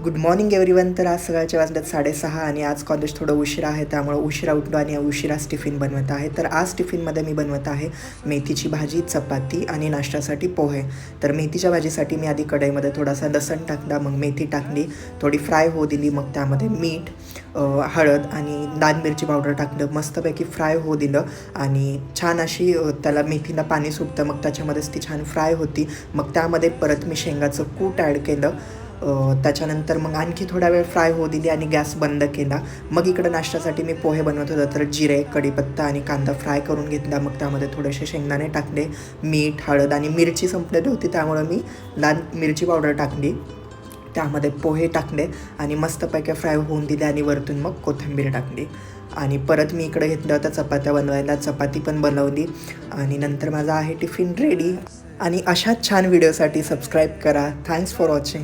Good morning everyone. तर आज सकाळचे वाजल्यात 6:30 आणि आज कॉलेज थोडं उशिरा आहे, त्यामुळे उशिरा उठलो आणि उशिराच टिफिन बनवत आहे. तर आज टिफिनमध्ये मी बनवत आहे मेथीची भाजी, चपाती आणि नाश्त्यासाठी पोहे. तर मेथीच्या भाजीसाठी मी आधी कढईमध्ये थोडासा लसूण टाकला, मग मेथी टाकली, थोडी फ्राय होऊ दिली, मग त्यामध्ये मीठ, हळद आणि लाल मिरची पावडर टाकलं, मस्तपैकी फ्राय होऊ दिलं आणि छान अशी त्याला मेथीला पाणी सुटतं, मग त्याच्यामध्येच ती छान फ्राय होती. मग त्यामध्ये परत मी शेंगाचं कूट ॲड केलं. त्याच्यानंतर मग आणखी थोडा वेळ फ्राय होऊ दिली आणि गॅस बंद केला. मग इकडं नाश्त्यासाठी मी पोहे बनवत होतो, तर जिरे, कढीपत्ता आणि कांदा फ्राय करून घेतला. मग त्यामध्ये थोडेसे शेंगदाणे टाकले, मीठ, हळद आणि मिरची संपलेली होती, त्यामुळं मी लाल मिरची पावडर टाकली. त्यामध्ये पोहे टाकले आणि मस्तपैकी फ्राय होऊन दिले आणि वरतून मग कोथिंबीर टाकली. आणि परत मी इकडे घेतलं होतं चपात्या बनवायला, चपाती पण बनवली आणि नंतर माझा आहे टिफिन रेडी. आणि अशाच छान व्हिडिओसाठी सबस्क्राईब करा. Thanks for watching.